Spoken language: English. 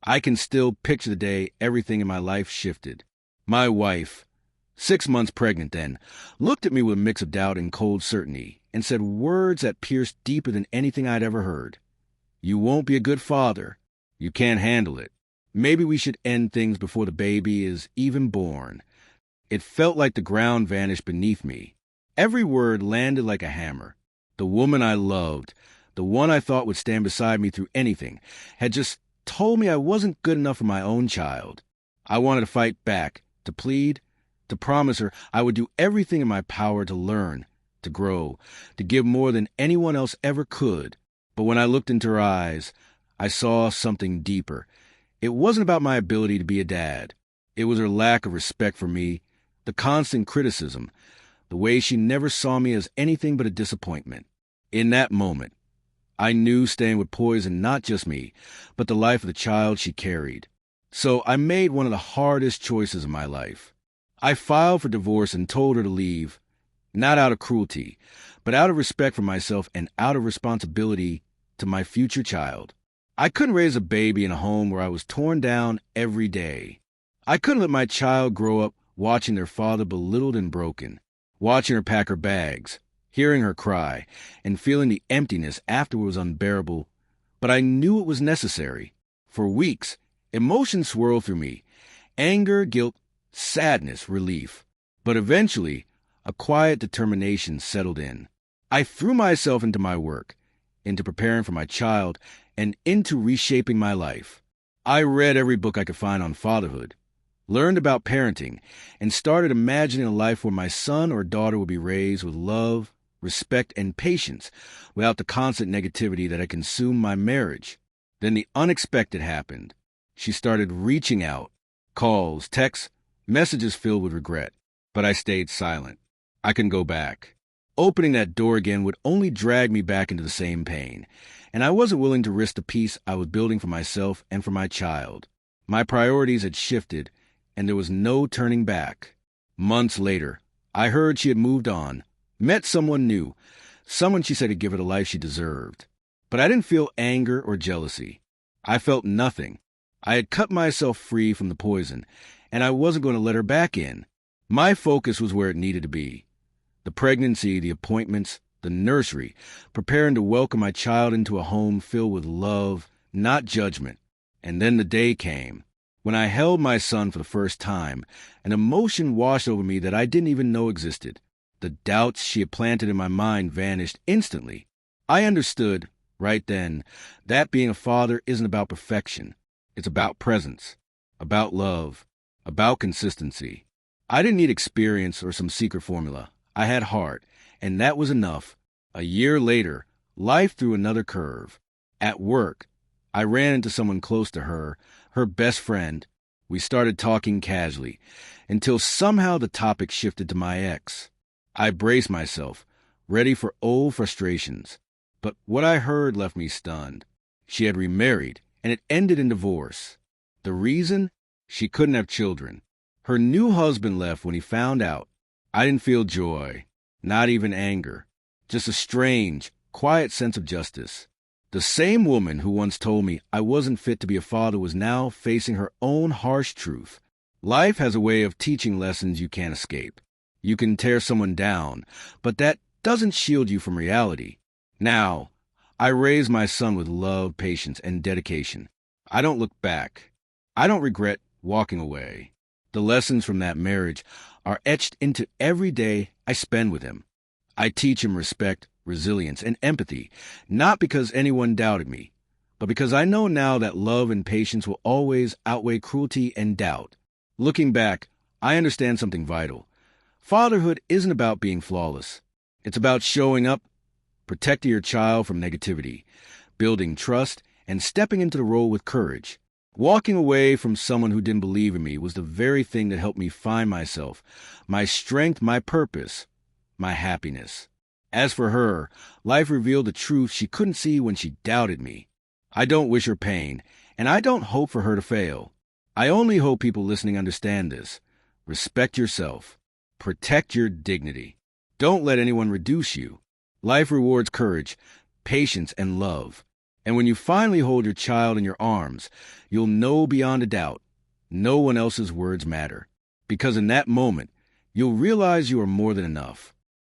I can still picture the day everything in my life shifted. My wife, 6 months pregnant then, looked at me with a mix of doubt and cold certainty and said words that pierced deeper than anything I'd ever heard. "You won't be a good father. You can't handle it. Maybe we should end things before the baby is even born." It felt like the ground vanished beneath me. Every word landed like a hammer. The woman I loved, the one I thought would stand beside me through anything, had just told me I wasn't good enough for my own child. I wanted to fight back, to plead, to promise her I would do everything in my power to learn, to grow, to give more than anyone else ever could. But when I looked into her eyes, I saw something deeper. It wasn't about my ability to be a dad. It was her lack of respect for me, the constant criticism, the way she never saw me as anything but a disappointment. In that moment, I knew staying would poison not just me, but the life of the child she carried. So I made one of the hardest choices of my life. I filed for divorce and told her to leave, not out of cruelty, but out of respect for myself and out of responsibility to my future child. I couldn't raise a baby in a home where I was torn down every day. I couldn't let my child grow up watching their father belittled and broken, watching her pack her bags, hearing her cry, and feeling the emptiness afterward was unbearable. But I knew it was necessary. For weeks, emotions swirled through me: anger, guilt, sadness, relief. But eventually, a quiet determination settled in. I threw myself into my work, into preparing for my child, and into reshaping my life. I read every book I could find on fatherhood, learned about parenting, and started imagining a life where my son or daughter would be raised with love, respect, and patience without the constant negativity that had consumed my marriage. Then the unexpected happened. She started reaching out, calls, texts, messages filled with regret. But I stayed silent. I couldn't go back. Opening that door again would only drag me back into the same pain, and I wasn't willing to risk the peace I was building for myself and for my child. My priorities had shifted, and there was no turning back. Months later, I heard she had moved on, met someone new, someone she said had given her the life she deserved. But I didn't feel anger or jealousy. I felt nothing. I had cut myself free from the poison, and I wasn't going to let her back in. My focus was where it needed to be: the pregnancy, the appointments, the nursery, preparing to welcome my child into a home filled with love, not judgment. And then the day came. When I held my son for the first time, an emotion washed over me that I didn't even know existed. The doubts she had planted in my mind vanished instantly. I understood, right then, that being a father isn't about perfection. It's about presence, about love, about consistency. I didn't need experience or some secret formula. I had heart, and that was enough. A year later, life threw another curve. At work, I ran into someone close to her best friend. We started talking casually, until somehow the topic shifted to my ex. I braced myself, ready for old frustrations. But what I heard left me stunned. She had remarried, and it ended in divorce. The reason? She couldn't have children. Her new husband left when he found out. I didn't feel joy, not even anger, just a strange, quiet sense of justice. The same woman who once told me I wasn't fit to be a father was now facing her own harsh truth. Life has a way of teaching lessons you can't escape. You can tear someone down, but that doesn't shield you from reality. Now, I raise my son with love, patience, and dedication. I don't look back. I don't regret walking away. The lessons from that marriage are etched into every day I spend with him. I teach him respect, resilience, and empathy, not because anyone doubted me, but because I know now that love and patience will always outweigh cruelty and doubt. Looking back, I understand something vital. Fatherhood isn't about being flawless. It's about showing up, protecting your child from negativity, building trust, and stepping into the role with courage. Walking away from someone who didn't believe in me was the very thing that helped me find myself, my strength, my purpose, my happiness. As for her, life revealed the truth she couldn't see when she doubted me. I don't wish her pain, and I don't hope for her to fail. I only hope people listening understand this. Respect yourself. Protect your dignity. Don't let anyone reduce you. Life rewards courage, patience, and love. And when you finally hold your child in your arms, you'll know beyond a doubt, no one else's words matter. Because in that moment, you'll realize you are more than enough.